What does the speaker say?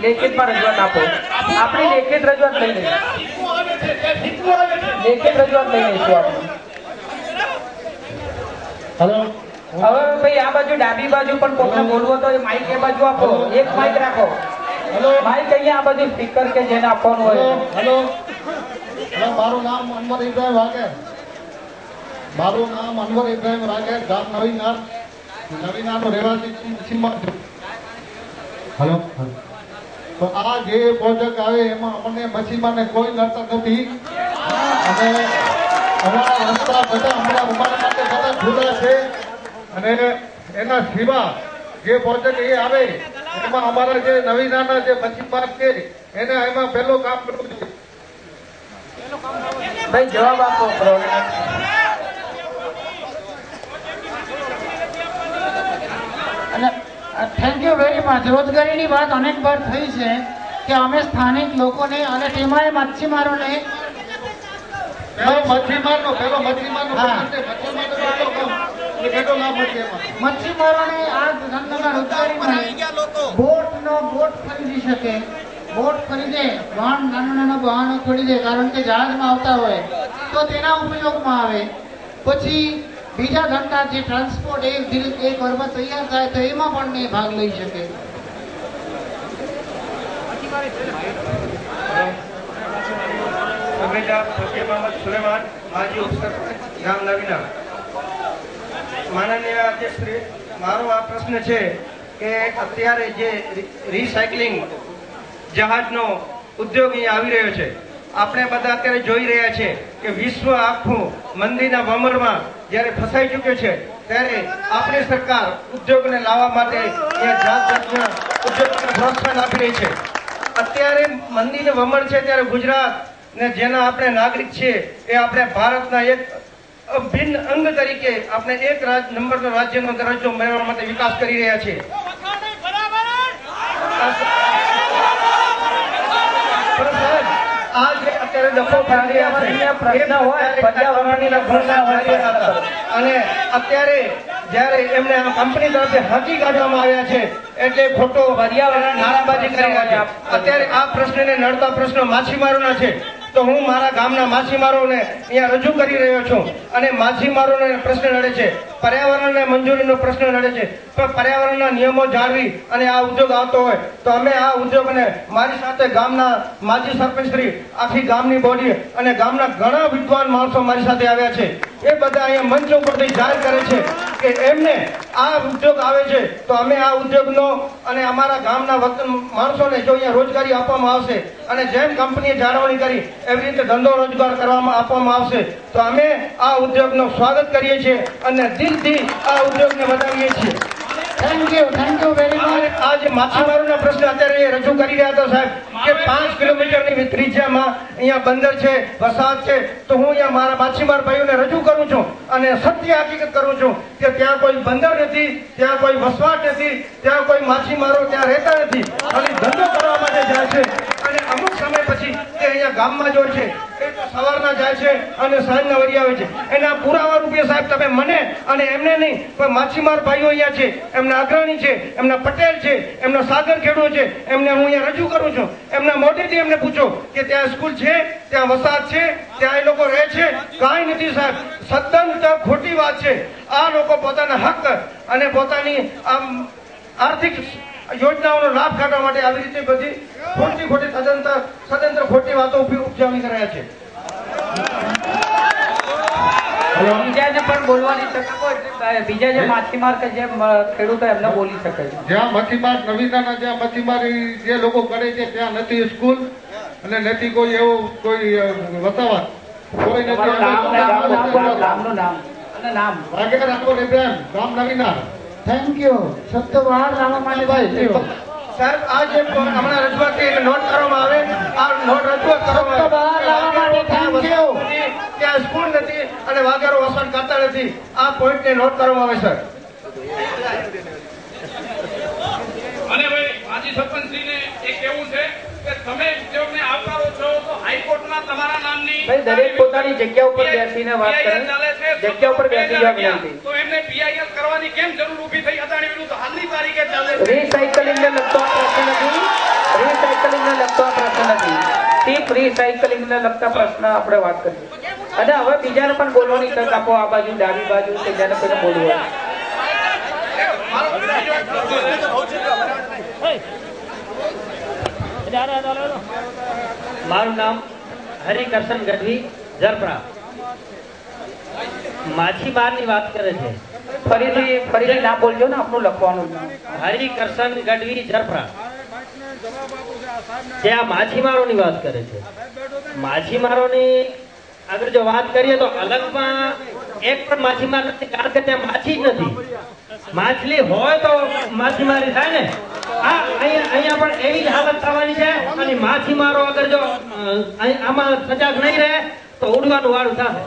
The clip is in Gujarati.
લેખિતમાં રજૂઆત આપો. આપણી લેખિત રજૂઆત લઈ લઈશું. લેખિત રજૂઆત લઈ લઈશું આપણે. હેલો હવે ભાઈ આ બાજુ ડાબી બાજુ પણ કોઈને બોલવું તો માઇક એ બાજુ આપો. એક માઇક રાખો. હેલો માઇક અહીંયા આ બાજુ સ્પીકર કે જેને આપવાનું હોય. હેલો હેલો મારું નામ અનવર ઇબ્રાહિમ વાઘેર. મારું નામ અનવર ઇબ્રાહિમ વાઘેર, ગામ નવીનાનો રહેવાસી સીમા. હેલો તો આ જે પ્રોજેક્ટ આવે એમાં અમને મચ્છીમારને કોઈ નડતર નથી અને અમારા રસ્તા બધા અમારા માટે બધા ખુલ્લા છે અને એના સિવા જે પ્રોજેક્ટ એ આવે એમાં અમારા જે નવીનાના જે મચ્છીમાર છે એને એમાં પહેલું કામ કરવું જોઈએ. ભાઈ જવાબ આપો. અને થેન્ક યુ વેરી મચ. રોજગારીની વાત અનેક વાર થઈ છે કે અમે સ્થાનિક લોકોને અને તેમાંય મચ્છીમારોને મચ્છીમારોને આ ધંધામાં રોજગારી મળે. બોટ ખરીદી શકે, બોટ ખરીદે, નાના વાહનો ખરીદે, કારણ કે જહાજમાં આવતા હોય તો તેના ઉપયોગમાં આવે. પછી બીજા ધંધા જે ટ્રાન્સપોર્ટ એ કરવા તૈયાર થાય તો એમાં પણ ભાગ લઈ શકે. માનનીય અધ્યક્ષશ્રી, મારો આ પ્રશ્ન છે કે અત્યારે જે રિસાયકલિંગ જહાજનો ઉદ્યોગ અહીંયા આવી રહ્યો છે, આપણે બધા અત્યારે જોઈ રહ્યા છે કે વિશ્વ આખું મંદીના ભમરમાં જ્યારે ફસાઈ ચૂક્યો છે ત્યારે આપણી સરકાર ઉદ્યોગને લાવવા માટે ઉદ્યોગોને પ્રોત્સાહન આપી રહી છે. અત્યારે મંદીનો ભમર છે ત્યારે ગુજરાત ને જેના આપણે નાગરિક છીએ એ આપણે ભારતના એક અભિન્ન અંગ તરીકે આપણે એક નંબરનો રાજ્યનો દરજ્જો મેળવવા માટે વિકાસ કરી રહ્યા છીએ. અત્યારે ડફો ફાડી અને અત્યારે જયારે એમને કંપની તરફથી હાંકી કાઢવામાં આવ્યા છે એટલે ખોટો નારાબાજી કરી રહ્યા છે. અત્યારે આ પ્રશ્નને નડતા પ્રશ્નો માછીમારોના છે તો હું મારા ગામના માછીમારોને અહીંયા રજૂ કરી રહ્યો છું અને માછીમારોને પ્રશ્ન નડે છે, પર્યાવરણને મંજૂરીનો પ્રશ્ન નડે છે. પણ પર્યાવરણના નિયમો જાળવી અને આ ઉદ્યોગ આવતો હોય તો અમે આ ઉદ્યોગને મારી સાથે ગામના માજી સરપંચશ્રી, આખી ગામની બોડી અને ગામના ઘણા વિદ્વાન માણસો મારી સાથે આવ્યા છે. એ બધા અહીંયા મંચ ઉપરથી જાહેર કરે છે કે એમને આ ઉદ્યોગ આવે છે તો અમે આ ઉદ્યોગનો અને અમારા ગામના માણસોને જો અહીંયા રોજગારી આપવામાં આવશે અને જેમ કંપનીએ જાળવણી કરી એવી રીતે ધંધો રોજગાર કરવામાં આપવામાં આવશે તો અમે આ ઉદ્યોગનું સ્વાગત કરીએ છીએ અને દિલથી આ ઉદ્યોગને વધાવીએ છીએ. Thank you very much. આજે માછીમારોના પ્રશ્ન અત્યારે રજૂ કરી રહ્યા હતા સાહેબ કે 5 કિલોમીટરની ત્રિજ્યામાં અહીંયા બંદર છે, વસાહત છે, તો હું અહીંયા મારા માછીમાર ભાઈઓને રજૂ કરું છું અને સત્ય હકીકત કરું છું કે ત્યાં કોઈ બંદર નથી, ત્યાં કોઈ વસવાટ નથી, ત્યાં કોઈ માછીમારો ત્યાં રહેતા નથી, ખાલી ધંધો કરવા માટે જાય છે અને અમુક સમય પછી તે અહીંયા ગામમાં જ હોય છે. એ તો સવારના જાય છે અને સાંજના વળી આવે છે. એના પુરાવા રૂપે સાહેબ તમે મને અને એમને નહીં પણ માછીમાર ભાઈઓ અહીંયા છે, એમના અગ્રણી છે, એમના પટેલ છે, એમના સાગર ખેડૂત છે, એમને હું અહીંયા રજૂ કરું છું. એમના મોઢેથી એમને પૂછો કે ત્યાં સ્કૂલ છે, ત્યાં વસાહત છે, ત્યાં એ લોકો રહે છે? કાંઈ નથી સાહેબ, સદંતર ખોટી વાત છે. આ લોકો પોતાના હક અને પોતાની આર્થિક યોજનાઓનો લાભ કાઢવા માટે આવી રીતે બધી ખોટી સદંતર ખોટી વાતો ઉપજાવી રહ્યા છે. બીજાને પણ બોલવાની તક આપો એટલે બીજા જે માછીમાર કે જે ખેડૂતો એમને બોલી શકે છે. જ્યાં મચ્છીમાર નવીનાના જ્યાં મચ્છીમારી જે લોકો કરે છે ત્યાં નથી સ્કૂલ અને નથી કોઈ એવું કોઈ વસાવત, કોઈ નથી. ગામનું નામ અને નામ વાઘેર અનવર ઇબ્રાહિમ, ગામ નવીના. Thank you. શબ્દો બહાર લાવવા માટે સાહેબ આ જે હમણાં રજૂઆત નોટ કરવામાં આવે, આ નોટ રજૂઆત કરવામાં ત્યાં સ્કૂલ નથી અને વાઘેરો વસવાટ કરતા નથી, આ પોઈન્ટને નોટ કરવામાં આવે સર. અને ભાઈ માજી સરપંચશ્રીને એક એવું છે કે તમે ઉદ્યોગને આવકારો છો તો હાઈકોર્ટમાં તમારા નામની દરેક પોતાની જગ્યા ઉપર બેસીને વાત કરે, જગ્યા ઉપર બેસી જવા વિનંતી. તો એમને પીઆઈએલ કરવાની કેમ જરૂર ઊભી થઈ? અદાણી વિરુદ્ધ હાલની તારીખે ચાલે છે. રીસાયકલિંગને લગતો આ પ્રશ્ન નથી. રીસાયકલિંગને લગતો આ પ્રશ્ન નથી. સિર્ફ રીસાયકલિંગને લગતા પ્રશ્ન આપણે વાત કરીએ. અને હવે બીજાને પણ બોલવાની તક આપો, આ બાજુ ડાબી બાજુ કે જેને કોઈને બોલવું હોય. મારું નામ હરિકર્ષણ ગઢવી, ઝરપરા. માછીમારની વાત કરે છે. ફરીથી ના બોલજો ને, આપનું લખવાનું. હરિકર્ષણ ગઢવી, ઝરપરા. જે આ માછીમારોની વાત કરે છે. માછીમારોની આગળ જો વાત કરીએ તો અલગમાં એક પણ માછીમાર નથી, કારણ કે ત્યાં માછી જ નથી. માછલી હોય તો માછીમારી થાય ને. અહીંયા પણ એવી જ હાલત થવાની છે. અને માછીમારો અગર જો આમાં સજાગ નહીં રહે તો ઉડવાનું વાળું થશે.